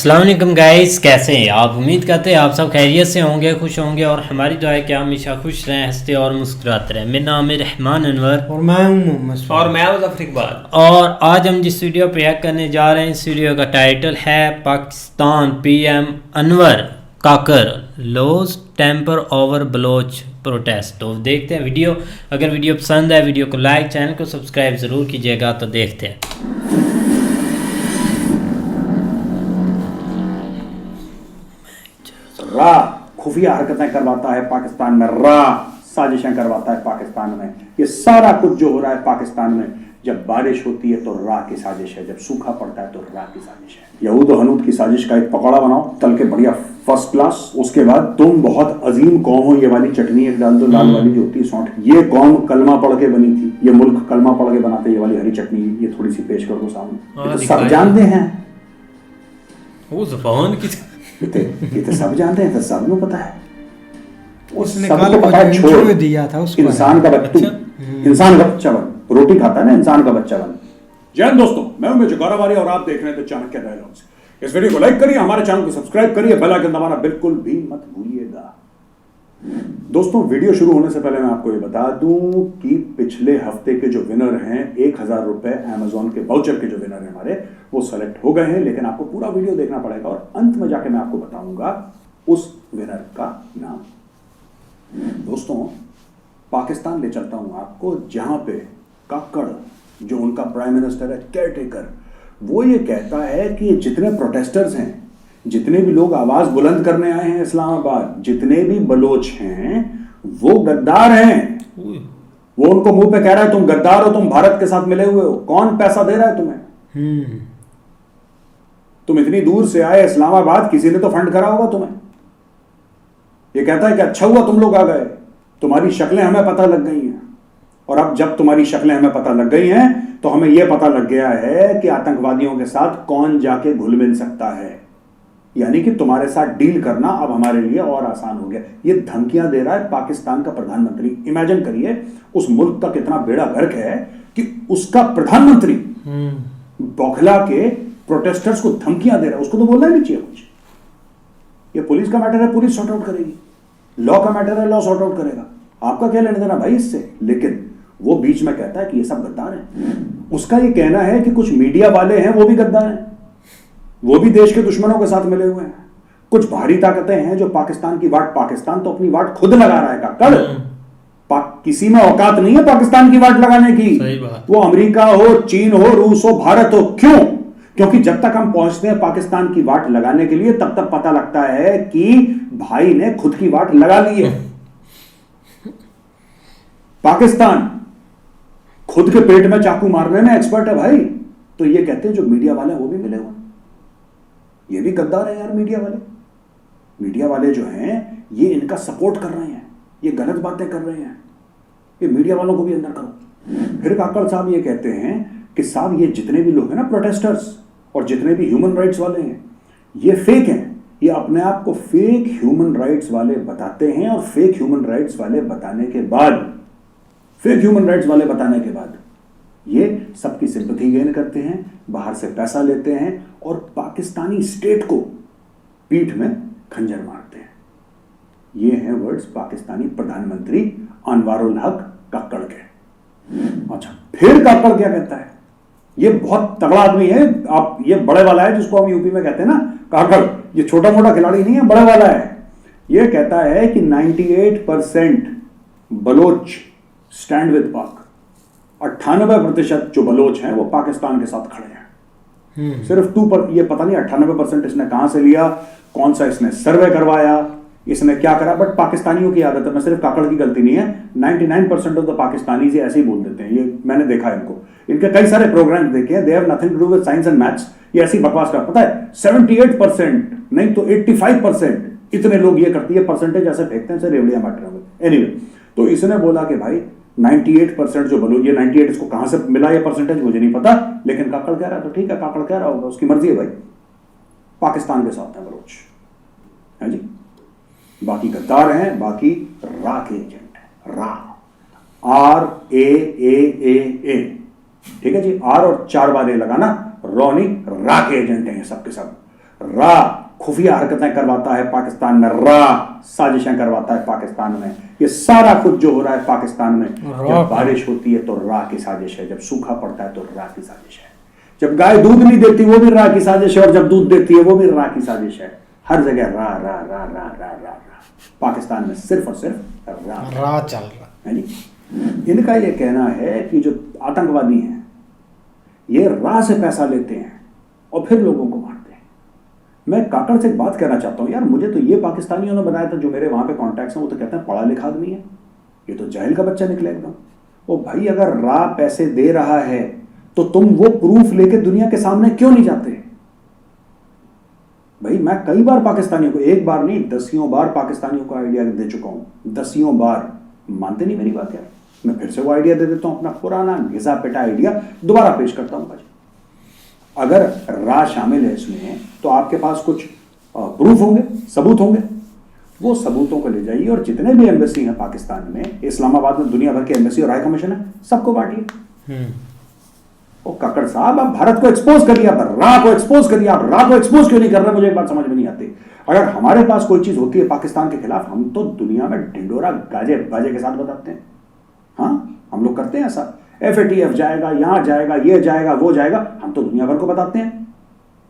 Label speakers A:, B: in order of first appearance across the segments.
A: अस्सलाम वालेकुम गाइस, कैसे हैं आप? उम्मीद करते हैं आप सब खैरियत से होंगे, खुश होंगे और हमारी दुआ है कि आप हमेशा खुश रहें, हंसते और मुस्कुराते रहें। मेरा नाम है रहमान अनवर
B: और मैं हूं मोहम्मद
C: और मैं मुज़फ़्फ़र इकबाल।
A: और आज हम जिस वीडियो पे रिएक्ट करने जा रहे हैं, इस वीडियो का टाइटल है Pakistan PM Anwar Kakar loss temper over Baloch protest. तो देखते हैं वीडियो। अगर वीडियो पसंद है वीडियो को लाइक, चैनल को सब्सक्राइब ज़रूर कीजिएगा। तो देखते हैं।
D: रा खुफिया हरकतें करवाता है पाकिस्तान में, रा साजिशें करवाता है पाकिस्तान में। ये सारा कुछ जो हो रहा है पाकिस्तान में, जब बारिश होती है तो रा की साजिश है, जब सूखा पड़ता है तो रा की साजिश है। यहूद और हनूद की साजिश का एक पकौड़ा बनाओ तल के बढ़िया फर्स्ट क्लास, उसके बाद तुम बहुत अजीम कौम हो, ये वाली चटनी एक डाल दो, लाल वाली जो होती है सौंठ। ये कौम कलमा पढ़ के बनी थी, ये मुल्क कलमा पढ़ के बनाते, ये वाली हरी चटनी ये थोड़ी सी पेश कर दो सामने। तो सब जानते हैं
C: वो ज़बान की
D: ये तो सब जानते हैं, तो सबको पता है।
B: उसने
D: सबको
B: कल
D: पता है, छोड़
B: दिया था उसको।
D: इंसान का बच्चा, इंसान का बच्चा बन, रोटी खाता है ना, इंसान का बच्चा बन। जय हिंद दोस्तों, मैं हूं जोगारावारी और आप देख रहे हैं द चाणक्य डायलॉग्स। इस वीडियो को लाइक करिए, हमारे चैनल को सब्सक्राइब करिए, बेल आइकन दबाना बिल्कुल भी मत भूलिएगा। दोस्तों, वीडियो शुरू होने से पहले मैं आपको ये बता दूं कि पिछले हफ्ते के जो विनर हैं, 1000 रुपए अमेजोन के वाउचर के जो विनर हैं हमारे, वो सेलेक्ट हो गए हैं। लेकिन आपको पूरा वीडियो देखना पड़ेगा और अंत में जाके मैं आपको बताऊंगा उस विनर का नाम। दोस्तों, पाकिस्तान ले चलता हूं आपको, जहां पे काकड़ जो उनका प्राइम मिनिस्टर है, केयरटेकर, वो ये कहता है कि जितने प्रोटेस्टर्स हैं, जितने भी लोग आवाज बुलंद करने आए हैं इस्लामाबाद, जितने भी बलोच हैं, वो गद्दार हैं। वो उनको मुंह पे कह रहा है तुम गद्दार हो, तुम भारत के साथ मिले हुए हो। कौन पैसा दे रहा है तुम्हें? तुम इतनी दूर से आए इस्लामाबाद, किसी ने तो फंड करा होगा तुम्हें। ये कहता है कि अच्छा हुआ तुम लोग आ गए, तुम्हारी शक्लें हमें पता लग गई हैं। और अब जब तुम्हारी शक्लें हमें पता लग गई हैं, तो हमें यह पता लग गया है कि आतंकवादियों के साथ कौन जाके घुल मिल सकता है। यानी कि तुम्हारे साथ डील करना अब हमारे लिए और आसान हो गया। ये धमकियां दे रहा है पाकिस्तान का प्रधानमंत्री। इमेजिन करिए उस मुल्क का कितना बेड़ा गर्क है कि उसका प्रधानमंत्री बौखला के प्रोटेस्टर्स को धमकियां दे रहा है। उसको तो बोलना ही नहीं चाहिए कुछ। ये पुलिस का मैटर है, पुलिस सॉर्ट आउट करेगी। लॉ का मैटर है, लॉ सॉर्ट आउट करेगा। आपका क्या लेना देना भाई इससे? लेकिन वो बीच में कहता है कि ये सब गद्दार हैं। उसका ये कहना है कि कुछ मीडिया वाले हैं वो भी गद्दार हैं, वो भी देश के दुश्मनों के साथ मिले हुए हैं। कुछ बाहरी ताकतें हैं जो पाकिस्तान की वाट, पाकिस्तान तो अपनी वाट खुद लगा रहा है। काकड़, किसी में औकात नहीं है पाकिस्तान की वाट लगाने की।
C: सही बात।
D: वो अमेरिका हो, चीन हो, रूस हो, भारत हो। क्यों? क्योंकि जब तक हम पहुंचते हैं पाकिस्तान की वाट लगाने के लिए, तब तक पता लगता है कि भाई ने खुद की वाट लगा ली है। पाकिस्तान खुद के पेट में चाकू मारने में एक्सपर्ट है भाई। तो ये कहते हैं जो मीडिया वाले वो भी मिले हुए, ये भी गद्दार है यार। मीडिया वाले जो हैं, ये इनका सपोर्ट कर रहे हैं, ये गलत बातें कर रहे हैं। ये मीडिया वालों को भी अंदर करो। फिर काकड़ साहब ये कहते हैं कि साहब ये जितने भी लोग हैं ना प्रोटेस्टर्स, और जितने भी ह्यूमन राइट्स वाले हैं, ये फेक हैं। ये अपने आप को फेक ह्यूमन राइट्स वाले बताते हैं, और फेक ह्यूमन राइट्स वाले बताने के बाद ये सबकी सिंपैथी गेन करते हैं, बाहर से पैसा लेते हैं और पाकिस्तानी स्टेट को पीठ में खंजर मारते हैं। ये हैं वर्ड्स पाकिस्तानी प्रधानमंत्री अनवारुल हक काकड़ के। अच्छा, फिर काकड़ क्या कहता है? ये बहुत तगड़ा आदमी है। आप, ये बड़े वाला है जिसको हम यूपी में कहते हैं ना काकड़। ये छोटा मोटा खिलाड़ी नहीं है, बड़े वाला है। ये कहता है कि 98% बलोच स्टैंड विद पाक। 98% जो बलोच हैं वो पाकिस्तान के साथ खड़े हैं। सिर्फ 2 पर, ये पता नहीं 98% इसने कहां से लिया, कौन सा इसने सर्वे करवाया, इसने क्या करा, बट पाकिस्तानियों की आदत है। मैं सिर्फ काकड़ की गलती नहीं है, 99% ऑफ द पाकिस्तानीज ऐसे ही बोल देते हैं। ये मैंने देखा है इनको, इनके कई सारे प्रोग्राम देखे हैं। They have nothing to do with science and maths. ये ऐसी बकवास कर, पता है 78% नहीं तो 85% इतने लोग ये करती है, परसेंटेज ऐसे फेंकते हैं, रेवड़ियां बांट रहे हैं। एनीवे, तो इसने बोला कि भाई 98% जो बलोच, ये 98 इसको कहां से मिला ये परसेंटेज मुझे नहीं पता, लेकिन काकड़ कह रहा है तो ठीक है, काकड़ कह रहा होगा, उसकी मर्जी है भाई। पाकिस्तान के साथ है बलोच, है जी। बाकी गद्दार हैं, बाकी रा के एजेंट है। रा RAAAA, ठीक है जी, आर और 4 बार ए लगाना, रॉ नहीं, रा के एजेंट हैं सब के सब। रा खुफिया हरकतें करवाता है पाकिस्तान में, रा साजिशें करवाता है पाकिस्तान में। ये सारा कुछ जो हो रहा है पाकिस्तान में, जब बारिश होती है तो रा की साजिश है, जब सूखा पड़ता है तो रा की साजिश है, जब गाय दूध नहीं देती वो भी रा की साजिश है, और जब दूध देती है वो भी रा की साजिश है। हर जगह रा रा रा रा रा रा रा। पाकिस्तान में सिर्फ और सिर्फ रा
B: चल रहा
D: है जी। इनका ये कहना है कि जो आतंकवादी हैं ये रा से पैसा लेते हैं और फिर लोगों को मारते हैं। मैं काकड़ से एक बात कहना चाहता हूं यार, मुझे तो ये पाकिस्तानियों ने बनाया था जो मेरे वहां पे कॉन्टैक्ट्स हैं, वो तो कहते हैं पढ़ा लिखा आदमी है, ये तो जाहिल का बच्चा निकले एकदम। ओ भाई, अगर रा पैसे दे रहा है तो तुम वो प्रूफ लेके दुनिया के सामने क्यों नहीं जाते? भाई मैं कई बार पाकिस्तानियों को, एक बार नहीं दसियों बार पाकिस्तानियों को आइडिया दे चुका हूं, दसियों बार। मानते नहीं मेरी बात यार, मैं फिर से वो आइडिया दे देता हूं, अपना पुराना घिसा पिटा आइडिया दोबारा पेश करता हूं। भाई अगर रा शामिल है इसमें तो आपके पास कुछ प्रूफ होंगे, सबूत होंगे, वो सबूतों को ले जाइए और जितने भी एम्बेसी हैं पाकिस्तान में, इस्लामाबाद में दुनिया भर के एम्बेसी और हाई कमीशन है, सबको बांटिए। ओ कक्कड़ साहब, आप भारत को एक्सपोज करिए, आप रा को एक्सपोज करिए, आप रा को एक्सपोज क्यों नहीं कर रहे? मुझे एक बात समझ में नहीं आती। अगर हमारे पास कोई चीज होती है पाकिस्तान के खिलाफ, हम तो दुनिया में ढिंडोरा गाजे बाजे के साथ बताते हैं। हाँ, हम लोग करते हैं ऐसा, FATF जाएगा, यहां जाएगा, ये जाएगा, वो जाएगा, हम तो दुनिया भर को बताते हैं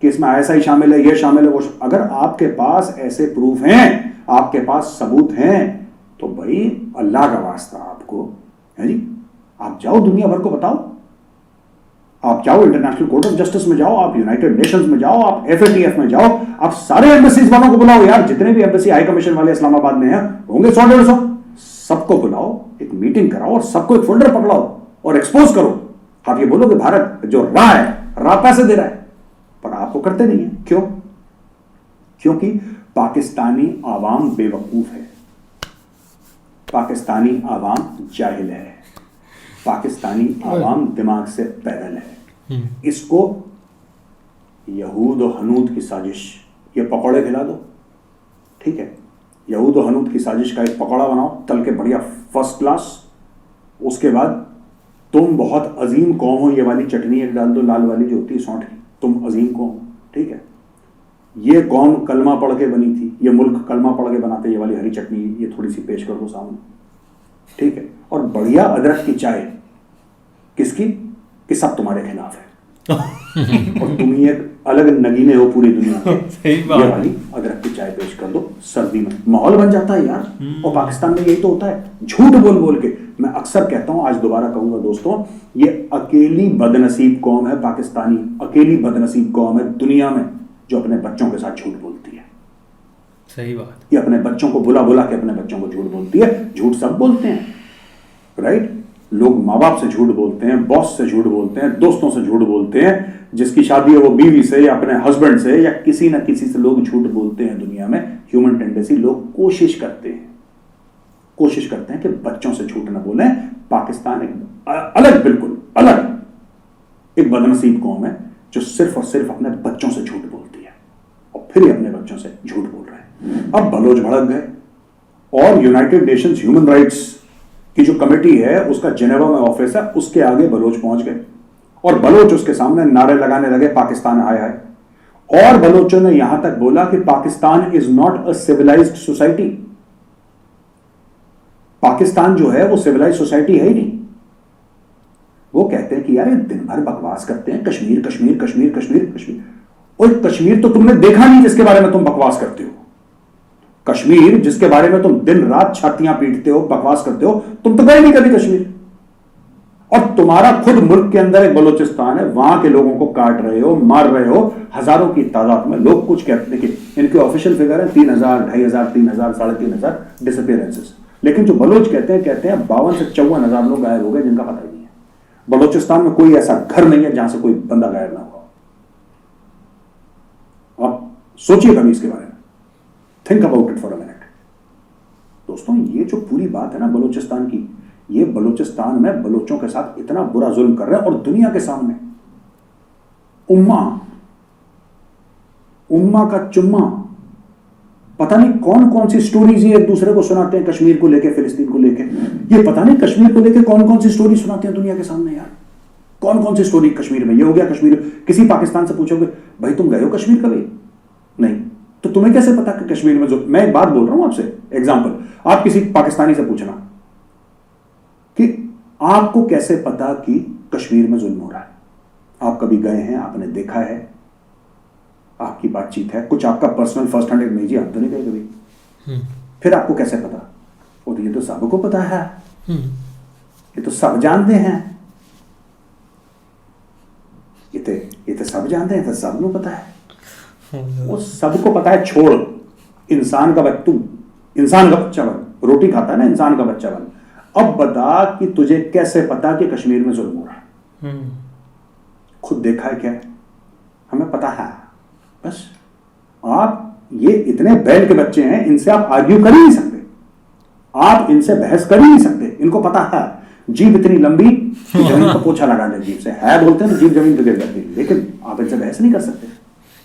D: कि इसमें ऐसा ही शामिल है, ये शामिल है, वो अगर आपके पास ऐसे प्रूफ हैं, आपके पास सबूत हैं, तो भाई अल्लाह का वास्ता आपको है जी, आप जाओ दुनिया भर को बताओ। आप जाओ इंटरनेशनल कोर्ट ऑफ जस्टिस में जाओ, आप यूनाइटेड नेशंस में जाओ, आप FATF में जाओ, आप सारे एम्बेसीज वालों को बुलाओ यार, जितने भी एम्बेसी हाई कमीशन वाले इस्लामाबाद में हैं होंगे 100-150, सबको बुलाओ, एक मीटिंग कराओ और सबको एक फोल्डर पकड़ाओ और एक्सपोज करो। आप ये बोलो कि भारत जो रा है, रा पैसे दे रहा है, पर आपको करते नहीं है। क्यों? क्योंकि पाकिस्तानी आवाम बेवकूफ है, पाकिस्तानी आवाम जाहिल है, पाकिस्तानी आवाम दिमाग से पैदल है। इसको यहूद और हनूद की साजिश, ये पकौड़े खिला दो, ठीक है, यहूद और हनूद की साजिश का एक पकौड़ा बनाओ तल के बढ़िया फर्स्ट क्लास, उसके बाद तुम बहुत अजीम कौम हो, ये वाली चटनी एक डाल दो लाल वाली जो होती है सौंठ की, तुम अजीम कौम हो, ठीक है, ये कौम कलमा पढ़ के बनी थी, ये मुल्क कलमा पढ़ के बनाते, ये वाली हरी चटनी ये थोड़ी सी पेश कर दो सामने, ठीक है, और बढ़िया अदरक की चाय, किसकी? कि सब तुम्हारे खिलाफ है और तुम ही एक अलग नगीने हो पूरी दुनिया के।
C: सही बात।
D: ये वाली अदरक की चाय पेश कर दो सर्दी में, माहौल बन जाता है यार। और पाकिस्तान में यही तो होता है, झूठ बोल बोल के। मैं अक्सर कहता हूं, आज दोबारा कहूंगा दोस्तों, ये अकेली बदनसीब कौम है पाकिस्तानी, अकेली बदनसीब कौम है दुनिया में जो अपने बच्चों के साथ झूठ बोलती है।
C: सही बात।
D: ये अपने बच्चों को बुला बुला के अपने बच्चों को झूठ बोलती है। झूठ सब बोलते हैं, राइट? लोग माँ बाप से झूठ बोलते हैं, बॉस से झूठ बोलते हैं, दोस्तों से झूठ बोलते हैं, जिसकी शादी है वो बीवी से या अपने हस्बैंड से या किसी ना किसी से लोग झूठ बोलते हैं दुनिया में। ह्यूमन टेंडेंसी, लोग कोशिश करते हैं कि बच्चों से झूठ ना बोलें। पाकिस्तान एक अलग, बिल्कुल अलग एक बदनसीब कौम है जो सिर्फ और सिर्फ अपने बच्चों से झूठ बोलती है और फिर ये अपने बच्चों से झूठ बोल रहे हैं। अब बलोच भड़क गए और यूनाइटेड नेशंस ह्यूमन राइट्स की जो कमेटी है उसका जेनेवा में ऑफिस है, उसके आगे बलोच पहुंच गए और बलोच उसके सामने नारे लगाने लगे, पाकिस्तान हाय हाय। और बलोचों ने यहां तक बोला कि Pakistan is not a civilised society. Pakistan जो है वो सिविलाइज्ड सोसाइटी है ही नहीं। वो कहते हैं कि यार ये दिन भर बकवास करते हैं, कश्मीर कश्मीर कश्मीर कश्मीर कश्मीर। और कश्मीर तो तुमने देखा नहीं जिसके बारे में तुम बकवास करते हो। कश्मीर जिसके बारे में तुम दिन रात छातियां पीटते हो, बकवास करते हो, तुम तो गए नहीं कभी कश्मीर। और तुम्हारा खुद मुल्क के अंदर एक बलूचिस्तान है, वहां के लोगों को काट रहे हो, मार रहे हो, हजारों की तादाद में। लोग कुछ कहते हैं कि इनके ऑफिशियल फिगर है 3000, 2500, 3000, 3500 डिसअपियरेंसेस, लेकिन जो बलोच कहते हैं 52 से 54,000 लोग गायब हो गए जिनका पता ही नहीं है। बलोचिस्तान में कोई ऐसा घर नहीं है जहां से कोई बंदा गायब ना हुआ। आप सोचिए कभी इसके बारे में, think about it for a minute. दोस्तों ये जो पूरी बात है ना बलूचिस्तान की, ये बलूचिस्तान में बलोचों के साथ इतना बुरा जुल्म कर रहे हैं और दुनिया के सामने उम्मा का चुम्मा पता नहीं कौन कौन सी स्टोरीज ये एक दूसरे को सुनाते हैं, कश्मीर को लेके, फिलिस्तीन को लेके। ये पता नहीं कश्मीर को लेके कौन कौन सी स्टोरी सुनाते हैं दुनिया के सामने यार। कौन कौन सी स्टोरी कश्मीर में, ये हो गया कश्मीर। किसी पाकिस्तान से पूछोगे भाई तुम गए हो कश्मीर कभी? नहीं। तो तुम्हें कैसे पता कि कश्मीर में जो, मैं एक बात बोल रहा हूं आपसे, एग्जाम्पल, आप किसी पाकिस्तानी से पूछना कि आपको कैसे पता कि कश्मीर में जुल्म हो रहा है। आप कभी गए हैं, आपने देखा है, आपकी बातचीत है, कुछ आपका पर्सनल फर्स्ट हैंड, नहीं जी हम तो नहीं गए कभी। फिर आपको कैसे पता? और ये तो सबको पता है, ये तो सब जानते हैं, ये तो सब जानते हैं, तो सबको पता है। वो सबको पता है छोड़, इंसान का बच्चा बन, रोटी खाता है ना, इंसान का बच्चा बन। अब बता कि तुझे कैसे पता कि कश्मीर में जुल्म हो रहा है? खुद देखा है क्या? हमें पता है, बस। आप ये इतने बैल के बच्चे हैं, इनसे आप आर्ग्यू कर ही नहीं सकते, आप इनसे बहस कर ही नहीं सकते। इनको पता है, जीभ इतनी लंबी कि जमीन पर पोछा लगा दे, जीभ से है बोलते हैं तो जीभ जमीन पर गिर जाती है, लेकिन आप इनसे बहस नहीं कर सकते,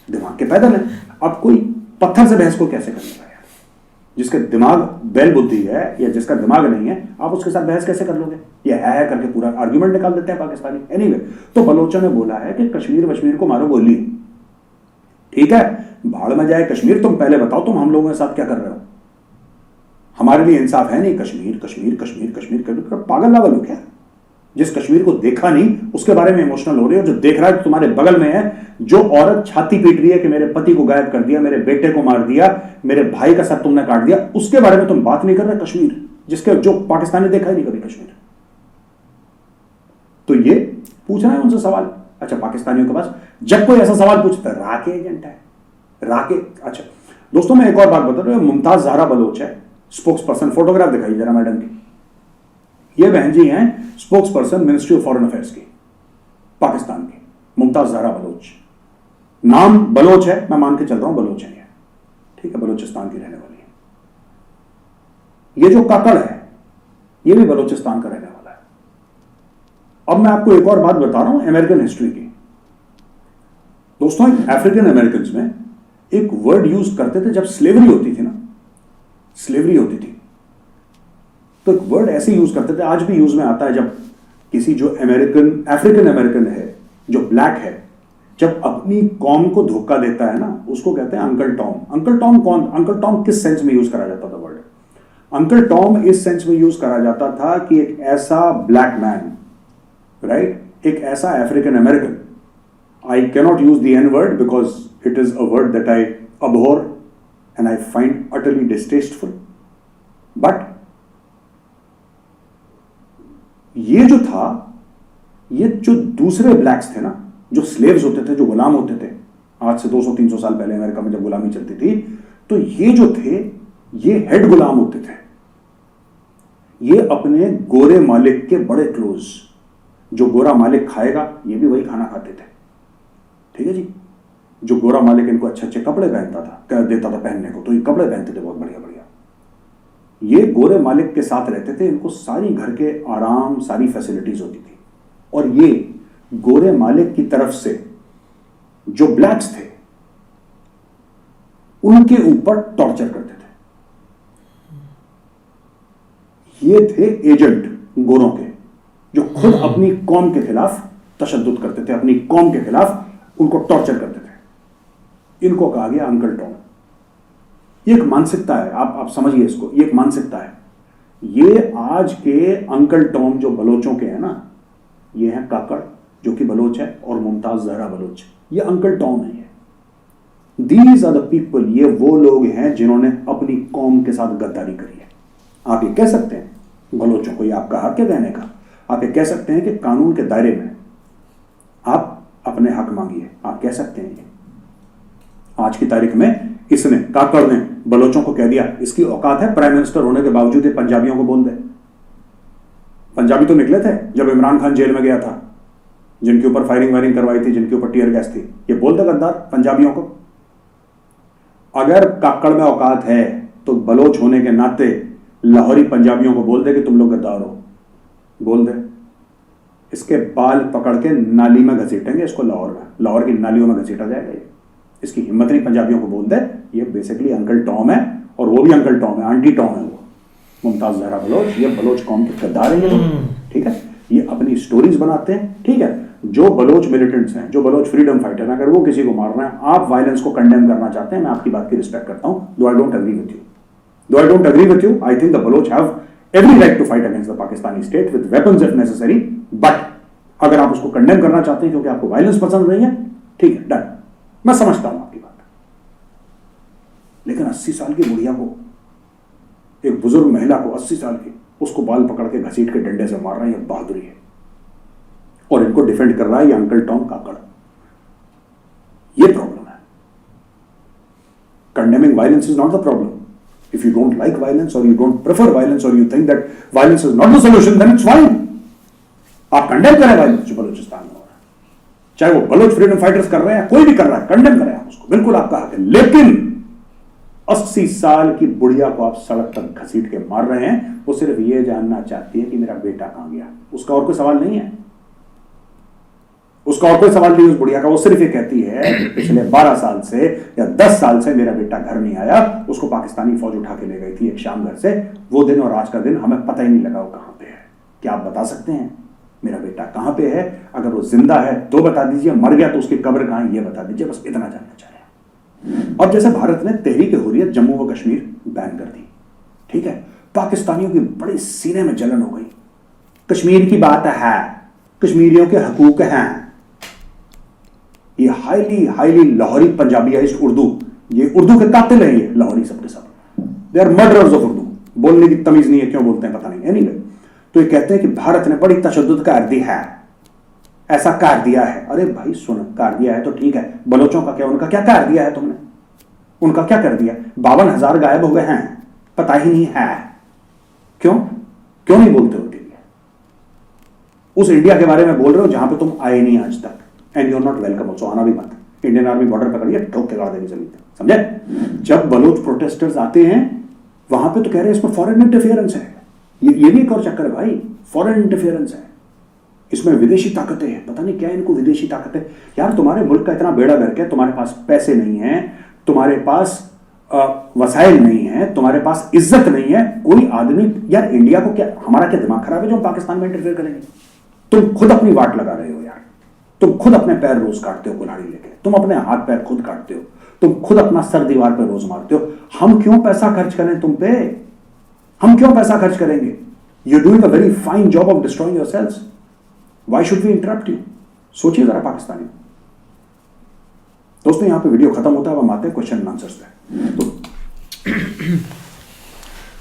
D: दिमाग के पैदल है। अब कोई पत्थर से बहस को कैसे कर लेगा यार? जिसके दिमाग बैल बुद्धि है या जिसका दिमाग नहीं है, आप उसके साथ बहस कैसे कर लोगे? ये है करके पूरा आर्ग्यूमेंट निकाल देते हैं पाकिस्तानी। एनीवे, तो बलोचों ने बोला है कि कश्मीर को मारो गोली। ठीक है, भाड़ में जाए कश्मीर, तुम पहले बताओ तुम हम लोगों के साथ क्या कर रहे हो? हमारे लिए इंसाफ है नहीं, कश्मीर कश्मीर कश्मीर कश्मीर कश्मीर, पागल लागल हो क्या? जिस कश्मीर को देखा नहीं उसके बारे में इमोशनल हो रही हो, जो देख रहा है तुम्हारे बगल में है, जो औरत छाती पीट रही है कि मेरे पति को गायब कर दिया, मेरे बेटे को मार दिया, मेरे भाई का सर तुमने काट दिया, उसके बारे में तुम बात नहीं कर रहे। कश्मीर जिसके जो पाकिस्तानी देखा ही नहीं कभी कश्मीर। तो ये पूछना है उनसे सवाल। अच्छा, पाकिस्तानियों के पास जब कोई ऐसा सवाल पूछता है, राके एजेंट है, राके। अच्छा दोस्तों, मैं एक और बात बता रहा हूं, मुमताज जहरा बलोच है स्पोक्स पर्सन। फोटोग्राफ दिखाइए जरा मैडम की। ये बहन जी हैं spokes person ministry of foreign affairs की, पाकिस्तान की, मुमताज जहरा बलोच। नाम बलोच है, मैं मान के चल रहा हूं बलोच है ये, ठीक है, बलोचिस्तान की रहने वाली है। ये जो काकड़ है ये भी बलोचिस्तान का रहने वाला है। अब मैं आपको एक और बात बता रहा हूं अमेरिकन हिस्ट्री की। दोस्तों, अफ्रीकन अमेरिकन में एक वर्ड यूज करते थे जब स्लेवरी होती थी ना, स्लेवरी होती थी, तो एक वर्ड ऐसे यूज करते थे, आज भी यूज में आता है। जब किसी जो अफ्रीकन अमेरिकन है, जो ब्लैक है, जब अपनी कौम को धोखा देता है ना, उसको कहते हैं अंकल टॉम। अंकल टॉम कौन? अंकल टॉम किस सेंस में यूज करा जाता था वर्ड? अंकल टॉम इस सेंस में यूज करा जाता था कि एक ऐसा ब्लैक मैन, राइट, एक ऐसा African American, I cannot use the N word because it is a word that I abhor and I find utterly distasteful. But ये जो था, ये जो दूसरे ब्लैक्स थे ना, जो स्लेव्स होते थे, जो गुलाम होते थे, आज से 200-300 साल पहले अमेरिका में जब गुलामी चलती थी, तो ये जो थे, ये हेड गुलाम होते थे। ये अपने गोरे मालिक के बड़े क्लोज, जो गोरा मालिक खाएगा ये भी वही खाना खाते थे, ठीक है जी। जो गोरा मालिक इनको अच्छे अच्छे कपड़े पहनता था, देता था पहनने को, तो ये कपड़े पहनते थे बहुत बढ़िया बढ़िया। ये गोरे मालिक के साथ रहते थे, इनको सारी घर के आराम, सारी फैसिलिटीज होती थी। और ये गोरे मालिक की तरफ से जो ब्लैक्स थे उनके ऊपर टॉर्चर करते थे। ये थे एजेंट गोरों के, जो खुद अपनी कौम के खिलाफ तशद्दुद करते थे, अपनी कौम के खिलाफ उनको टॉर्चर करते थे। इनको कहा गया अंकल टॉम। ये एक मानसिकता है, आप समझिए इसको, ये एक मानसिकता है। ये आज के अंकल टॉम जो बलोचों के हैं ना, ये हैं काकड़ जो कि बलोच है, और मुमताज जहरा बलोच, ये अंकल टॉम है। दीज आर द पीपल, ये वो लोग हैं जिन्होंने अपनी कौम के साथ गद्दारी करी है। आप ये कह सकते हैं बलोचों को, ये आपका हक है कहने का, आप ये कह सकते हैं कि कानून के दायरे में आप अपने हक मांगिए, आप कह सकते हैं। आज की तारीख में इसने, काकड़ ने बलोचों को कह दिया, इसकी औकात है प्राइम मिनिस्टर होने के बावजूद ये पंजाबियों को बोल दे। पंजाबी तो निकले थे जब इमरान खान जेल में गया था, जिनके ऊपर फायरिंग वायरिंग करवाई थी, जिनके ऊपर टीयर गैस थी, ये बोल दे गद्दार पंजाबियों को। अगर काकड़ में औकात है तो बलोच होने के नाते लाहौरी पंजाबियों को बोल दे कि तुम लोग गद्दार हो, बोल दे। इसके बाल पकड़ के नाली में घसीटेंगे इसको, लाहौर की नालियों में घसीटा जाएगा ये। इसकी हिम्मत नहीं पंजाबियों को बोल दे, ये बेसिकली अंकल टॉम है, और वो भी अंकल टॉम है, आंटी टॉम है वो, मुमताज जहरा बलोच। ये बलोच कौम के गद्दार हैं ये लोग, ठीक है। ये अपनी स्टोरीज बनाते हैं, ठीक है। जो बलोच मिलिटेंट्स हैं, जो बलोच फ्रीडम फाइटर हैं, अगर वो किसी को मार रहे हैं, आप वायलेंस को कंडेम करना चाहते हैं, मैं आपकी बात की रिस्पेक्ट करता हूं, though I don't agree with you, I think the Baloch have every right to fight against the Pakistani state with weapons if necessary, but अगर आप उसको कंडेम करना चाहते हैं क्योंकि आपको वायलेंस पसंद नहीं है, ठीक है, डन, मैं समझता हूं आपकी बात। लेकिन 80 साल की बुढ़िया को, एक बुजुर्ग महिला को 80 साल की, उसको बाल पकड़ के घसीट के डंडे से मार रहे हैं, ये बहादुरी है। और इनको डिफेंड कर रहा है ये अंकल टॉम काकड़। ये प्रॉब्लम है। Condemning violence is not the problem. If you don't like violence or you don't prefer violence or you think that violence is not the solution, then it's fine. आप condemn करें violence जो बलूचिस्तान में हो रहा है, चाहे वो बलोच फ्रीडम फाइटर्स कर रहे हैं, कोई भी कर रहा है, कंडेम करें आप उसको, बिल्कुल आपका हक है। लेकिन 80 साल की बुढ़िया को आप सड़क तक घसीट के मार रहे हैं, वो सिर्फ ये जानना चाहती है कि मेरा बेटा कहां गया, उसका और कोई सवाल नहीं है, उसका और कोई सवाल नहीं उस बुढ़िया का। वो सिर्फ ये कहती है कि पिछले 12 साल से या 10 साल से मेरा बेटा घर नहीं आया, उसको पाकिस्तानी फौज उठा के ले गई थी एक शाम घर से, वो दिन और आज का दिन हमें पता ही नहीं लगा वो कहां पे है। क्या आप बता सकते हैं मेरा बेटा कहां पे है? अगर वो जिंदा है तो बता दीजिए, मर गया तो उसकी कब्र कहां है ये बता दीजिए, बस इतना जानना चाह रहे हैं। अब जैसे भारत ने तहरीक हुर्रियत जम्मू व कश्मीर बैन कर दी, ठीक है, पाकिस्तानियों की बड़ी सीने में जलन हो गई। कश्मीर की बात है, कश्मीरियों के हकूक हैं। ये हाईली लाहौरी पंजाबियाइज्ड उर्दू, ये उर्दू के कातिल हैं ये लाहौरी सबके सब, they are murderers of Urdu. बोलने की तमीज नहीं है, क्यों बोलते हैं पता नहीं। एनीवे, तो ये कहते हैं कि भारत ने बड़ी तशद्दुद कर दी है, ऐसा कर दिया है। अरे भाई सुन, कर दिया है तो ठीक है, बलोचों का क्या, उनका क्या कर दिया है तुमने? उनका क्या कर दिया? 52,000 गायब हो गए हैं, पता ही नहीं है। क्यों नहीं बोलते उनके लिए? उस इंडिया के बारे में बोल रहे हो जहां पे तुम आए नहीं आज तक, and you are not welcome also, आना भी मत। इंडियन आर्मी बॉर्डर पकड़िए, ठोक के गाड़ देगी जमीन पे, समझे? जब बलोच प्रोटेस्टर्स आते हैं वहां पे तो कह रहे हैं इसमें फॉरेन इंटरफेरेंस है। ये भी एक और चक्कर है भाई, फॉरेन इंटरफेरेंस है, इसमें विदेशी ताकतें हैं। पता नहीं क्या इनको विदेशी ताकतें। यार तुम्हारे मुल्क का इतना बेड़ा गर्क है, तुम्हारे पास पैसे नहीं है, तुम्हारे पास वसाइल नहीं है, तुम्हारे पास इज्जत नहीं है, कोई आदमी, यार इंडिया को क्या, हमारा क्या दिमाग खराब है जो हम पाकिस्तान में इंटरफेयर करेंगे? तुम खुद अपनी वाट लगा रहे हो यार, तुम खुद अपने पैर रोज काटते हो कुल्हाड़ी लेके, तुम अपने हाथ पैर खुद काटते हो, तुम खुद अपना सर दीवार पे रोज मारते हो। हम क्यों पैसा खर्च करें तुम पे? हम क्यों पैसा खर्च करेंगे? You doing a very fine job of destroying yourselves, why should we interrupt you? सोचिए जरा पाकिस्तानी दोस्तों। यहां पे वीडियो खत्म होता है, हम आते हैं क्वेश्चन एंड आंसर्स पे। तो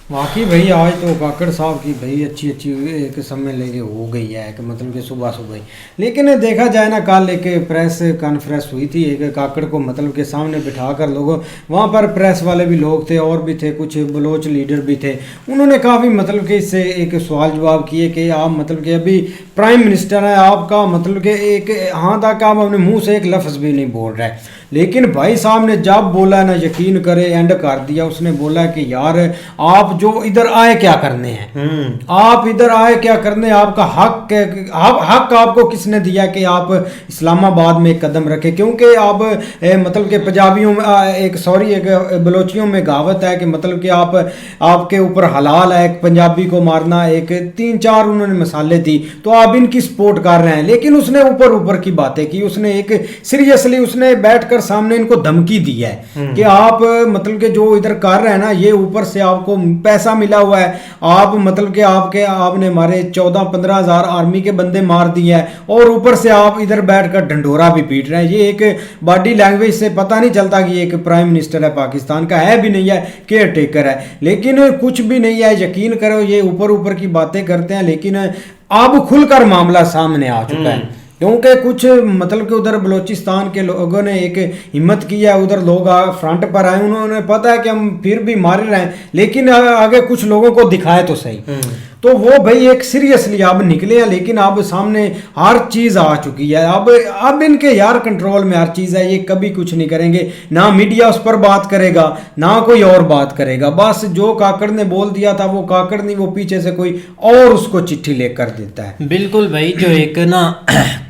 B: वाकई भाई आज तो काकड़ साहब की भाई अच्छी एक समय लेके हो गई है कि मतलब कि सुबह सुबह ही। लेकिन देखा जाए ना, कल एक प्रेस कॉन्फ्रेंस हुई थी, एक काकड़ को मतलब के सामने बिठा कर लोगों, वहाँ पर प्रेस वाले भी लोग थे और भी थे, कुछ बलोच लीडर भी थे। उन्होंने काफ़ी मतलब कि इससे एक सवाल जवाब किए कि आप मतलब कि अभी प्राइम मिनिस्टर हैं, आपका मतलब कि एक हाँ तक आप अपने मुँह से एक लफ्ज़ भी नहीं बोल रहे। लेकिन भाई साहब ने जब बोला ना, यकीन करे एंड कर दिया। उसने बोला कि यार आप जो इधर आए क्या करने हैं, आप इधर आए क्या करने, आपका हक आपको किसने दिया कि आप इस्लामाबाद में एक कदम रखे? क्योंकि आप मतलब कि पंजाबियों में एक बलोचियों में कहावत है कि मतलब कि आपके ऊपर हलाल है एक पंजाबी को मारना, एक 3-4 उन्होंने मिसालें दी, तो आप इनकी सपोर्ट कर रहे हैं। लेकिन उसने ऊपर की बातें की, उसने एक सीरियसली उसने बैठकर सामने इनको धमकी दी है कि आप मतलब कि जो इधर कर रहे हैं ना, ये ऊपर से आपको पैसा मिला हुआ है, आप मतलब कि आपने हमारे 14-15 हज़ार आर्मी के बंदे मार दिए हैं और ऊपर से आप इधर बैठकर ढंढोरा भी पीट रहे हैं। ये एक बॉडी लैंग्वेज से पता नहीं चलता कि एक प्राइम मिनिस्टर है पाकिस्तान का, है भी नहीं है, केयर टेकर है, लेकिन कुछ भी नहीं है। यकीन करो ये ऊपर की बातें करते हैं, लेकिन अब खुलकर मामला सामने आ चुका है। क्योंकि कुछ मतलब कि उधर बलूचिस्तान के लोगों ने एक हिम्मत की है, उधर लोग फ्रंट पर आए, उन्होंने पता है कि हम फिर भी मार रहे हैं, लेकिन आगे कुछ लोगों को दिखाए तो सही। तो वो भाई एक सीरियसली अब निकले हैं, लेकिन अब सामने हर चीज आ चुकी है। अब इनके यार कंट्रोल में हर चीज है, ये कभी कुछ नहीं करेंगे, ना मीडिया उस पर बात करेगा ना कोई और बात करेगा। बस जो काकड़ ने बोल दिया था वो काकड़ नहीं, वो पीछे से कोई और उसको चिट्ठी लेकर देता है।
A: बिल्कुल भाई, जो एक ना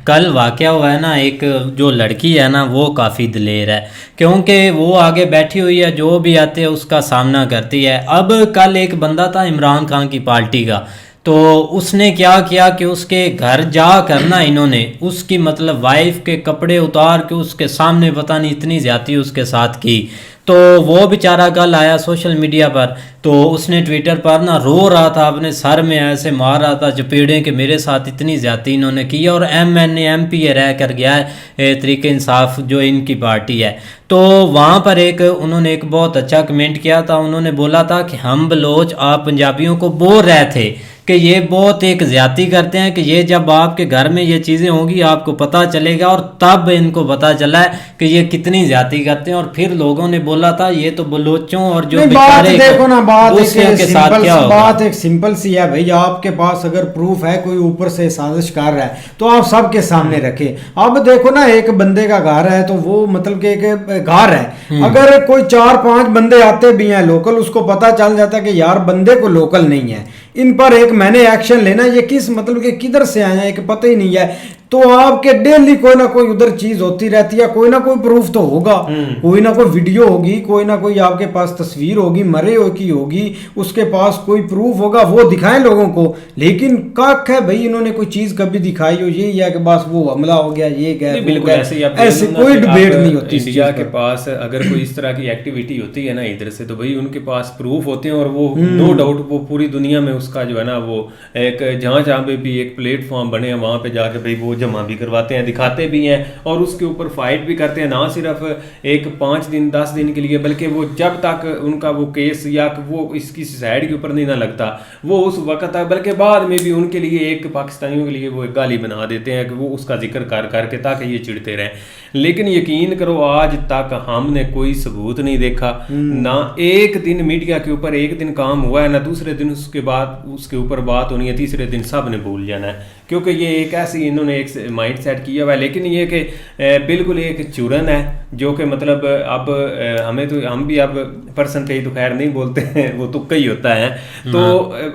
A: कल वाकया हुआ है ना, एक जो लड़की है ना वो काफ़ी दिलेर है, क्योंकि वो आगे बैठी हुई है, जो भी आते हैं उसका सामना करती है। अब कल एक बंदा था इमरान खान की पार्टी का, तो उसने क्या किया कि उसके घर जा कर ना इन्होंने उसकी मतलब वाइफ के कपड़े उतार के उसके सामने पता नहीं इतनी ज्यादती उसके साथ की। तो वो बेचारा कल आया सोशल मीडिया पर, तो उसने ट्विटर पर ना रो रहा था, अपने सर में ऐसे मार रहा था चपेड़े कि मेरे साथ इतनी ज्यादती इन्होंने की है। और MNA MP रह कर गया है तरीके इंसाफ जो इनकी पार्टी है। तो वहाँ पर उन्होंने एक बहुत अच्छा कमेंट किया था। उन्होंने बोला था कि हम बलोच आप पंजाबियों को बोल रहे थे कि ये बहुत एक ज्यादती करते हैं, कि ये जब आपके घर में ये चीज़ें होंगी आपको पता चलेगा। और तब इनको पता चला है कि ये कितनी ज्यादती करते हैं। और फिर लोगों ने बोला था ये तो बलोचों और जो
B: बात देखो ना, बात एक
A: एक
B: सिंपल सी है भाई, आपके पास अगर प्रूफ है कोई ऊपर से साजिश कर रहा है तो आप सबके सामने रखें। अब देखो ना, एक बंदे का घर है तो वो मतलब कि एक घर है, अगर कोई 4-5 बंदे आते भी हैं लोकल, उसको पता चल जाता है कि यार बंदे को लोकल नहीं है, इन पर एक मैंने एक्शन लेना, ये किस मतलब कि किधर से आया है एक पता ही नहीं है। तो आपके डेली कोई ना कोई उधर चीज होती रहती है, कोई ना कोई प्रूफ तो होगा, कोई ना कोई वीडियो होगी, कोई ना कोई आपके पास तस्वीर होगी, मरे हो की होगी, उसके पास कोई प्रूफ होगा, वो दिखाएं लोगों को। लेकिन कख है भाई, इन्होंने कोई चीज कभी दिखाई हो, यही है कि बस वो हमला हो गया, ये गया,
C: बिल्कुल
B: ऐसे कोई डिबेट नहीं होती।
C: इंडिया के पास अगर कोई इस तरह की एक्टिविटी होती है ना इधर से, तो भाई उनके पास प्रूफ होते हैं, और वो नो डाउट वो पूरी दुनिया में उसका जो है ना वो एक जहाँ पे भी एक प्लेटफॉर्म बने हैं वहाँ पे जाके भाई वो जमा भी करवाते हैं, दिखाते भी हैं, और उसके ऊपर फाइट भी करते हैं। ना सिर्फ एक 5 दिन 10 दिन के लिए, बल्कि वो जब तक उनका वो केस या वो इसकी साइड के ऊपर नहीं ना लगता, वो उस वक्त तक, बल्कि बाद में भी उनके लिए एक पाकिस्तानियों के लिए वो एक गाली बना देते हैं कि वो उसका जिक्र कर करके ताकि ये चिढ़ते रहें। लेकिन यकीन करो आज तक हमने कोई सबूत नहीं देखा, ना एक दिन मीडिया के ऊपर एक दिन काम हुआ है, ना दूसरे दिन उसके बाद उसके ऊपर बात होनी है, तीसरे दिन सब ने भूल जाना है, क्योंकि ये एक ऐसी इन्होंने एक माइंड सेट किया हुआ है। लेकिन ये कि बिल्कुल एक चूरन है, जो कि मतलब अब हमें तो हम भी अब परसेंटेज तो खैर नहीं बोलते हैं, वो तुक्का ही होता है। तो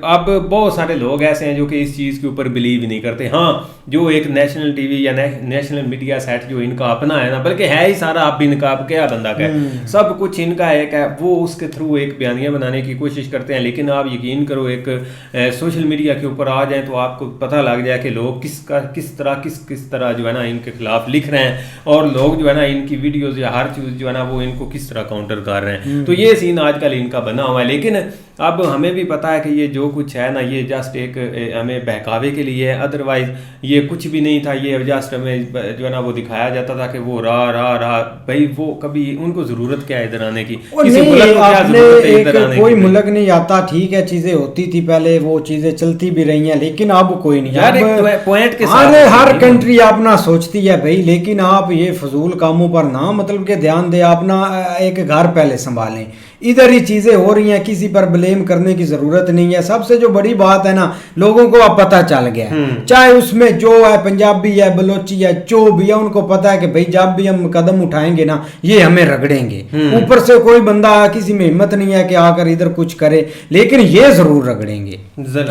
C: अब बहुत सारे लोग ऐसे हैं जो कि इस चीज़ के ऊपर बिलीव नहीं करते। हाँ, जो एक नेशनल टीवी या नेशनल मीडिया सेट जो इनका अपना है ना, बल्कि है ही सारा आप इनका, अब क्या बंदा का सब कुछ इनका एक है, वो उसके थ्रू एक बयानियाँ बनाने की कोशिश करते हैं। लेकिन आप यकीन करो, एक सोशल मीडिया के ऊपर आ जाए तो आपको पता लग जाए कि लोग किस तरह जो है ना इनके खिलाफ लिख रहे हैं, और लोग जो है ना इनकी वीडियोज या हर चीज़ जो है ना वो इनको किस तरह काउंटर कर रहे हैं। तो ये सीन आजकल इनका बना हुआ है। लेकिन अब हमें भी पता है कि ये जो कुछ है ना, ये जस्ट एक हमें बहकावे के लिए है, अदरवाइज ये कुछ भी नहीं था। ये जस्ट हमें जो है ना वो दिखाया जाता था कि वो रहा भाई, वो कभी उनको जरूरत क्या है इधर आने की, किसी मुल्क को क्या जरूरत है इधर आने की?
B: कोई मुल्क नहीं आता, ठीक है, चीजें होती थी पहले, वो चीजें चलती भी रही हैं, लेकिन अब कोई नहीं।
C: यार एक पॉइंट के साथ
B: हर कंट्री अपना सोचती है भाई, लेकिन आप ये फजूल कामों पर ना मतलब के ध्यान दे, अपना एक घर पहले संभालें। इधर ही चीजें हो रही हैं, किसी पर ब्लेम करने की जरूरत नहीं है। सबसे जो बड़ी बात है ना, लोगों को अब पता चल गया, चाहे उसमें जो है पंजाबी है, बलोची है, जो भी है, उनको पता है कि भाई जब भी हम कदम उठाएंगे ना ये हमें रगड़ेंगे। ऊपर से कोई बंदा किसी में हिम्मत नहीं है कि आकर इधर कुछ करे, लेकिन ये जरूर रगड़ेंगे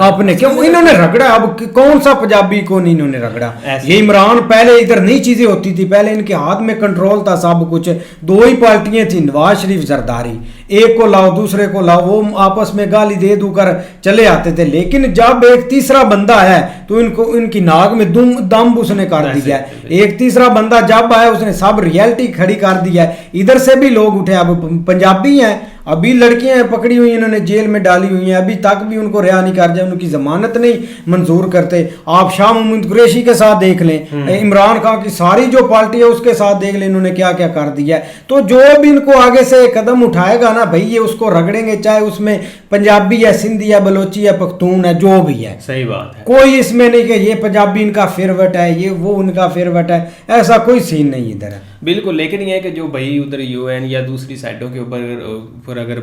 B: आपने। क्यों इन्होंने रगड़ा? अब कौन सा पंजाबी को नहीं इन्होंने रगड़ा? ये इमरान, पहले इधर नई चीजें होती थी, पहले इनके हाथ में कंट्रोल था सब कुछ। 2 ही पार्टियां थी, नवाज शरीफ, जरदारी, एक को लाओ दूसरे को लाओ, वो आपस में गाली दे दूकर चले आते थे। लेकिन जब एक तीसरा बंदा है तो इनको इनकी नाक में दम उसने कर दिया है। एक तीसरा बंदा जब आया उसने सब रियलिटी खड़ी कर दिया है। इधर से भी लोग उठे, अब पंजाबी हैं, अभी लड़कियां पकड़ी हुई इन्होंने जेल में डाली हुई हैं, अभी तक भी उनको रिहा नहीं कर जाए, उनकी जमानत नहीं मंजूर करते। आप शाह मोहम्मद कुरैशी के साथ देख लें, इमरान खान की सारी जो पार्टी है उसके साथ देख लें, इन्होंने क्या क्या कर दिया है। तो जो भी इनको आगे से कदम उठाएगा ना भाई, ये उसको रगड़ेंगे, चाहे उसमें पंजाबी है, सिंधी है, बलोची है, पख्तून है, जो भी है।
C: सही बात है,
B: कोई इसमें नहीं कि ये पंजाबी इनका फेवरेट है, ये वो उनका फेवरेट है, ऐसा कोई सीन नहीं इधर है।
C: बिल्कुल। लेकिन ये है कि जो भाई उधर UN या दूसरी साइडों के ऊपर ऊपर अगर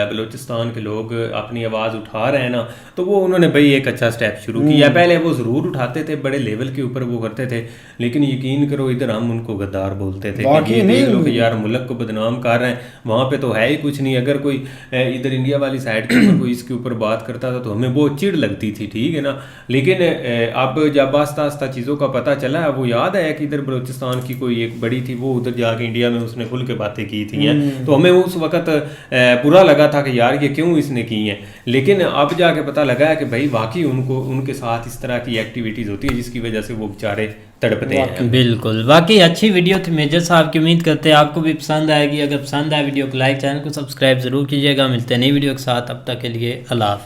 C: बलूचिस्तान के लोग अपनी आवाज़ उठा रहे हैं ना, तो वो उन्होंने भाई एक अच्छा स्टेप शुरू किया। पहले वो ज़रूर उठाते थे, बड़े लेवल के ऊपर वो करते थे, लेकिन यकीन करो इधर हम उनको गद्दार बोलते थे कि ये देख लो कि यार मुल्क को बदनाम कर रहे हैं, वहाँ पे तो है ही कुछ नहीं। अगर कोई इधर इंडिया वाली साइड के ऊपर कोई इसके ऊपर बात करता था तो हमें बहुत चिढ़ लगती थी, ठीक है ना। लेकिन अब जब आस्ता आस्ता चीज़ों का पता चला, वो याद आया कि इधर बलूचिस्तान की कोई एक बड़ी थी, वो उधर जाके इंडिया में उसने खुल के बातें की थी हैं, तो हमें उस वक्त बुरा लगा था कि यार ये क्यों इसने की हैं। लेकिन अब जाके पता लगा है कि भाई वाकई उनको उनके साथ इस तरह की एक्टिविटीज़ होती है जिसकी वजह से वो बेचारे तड़पते हैं।
A: बिल्कुल, वाकई अच्छी वीडियो थी मेजर साहब की। उम्मीद करते हैं आपको भी पसंद आएगी। अगर पसंद आए वीडियो को लाइक, चैनल को सब्सक्राइब जरूर कीजिएगा। मिलते हैं नई वीडियो के साथ, अब तक के लिए अल्लाह हाफ़िज़।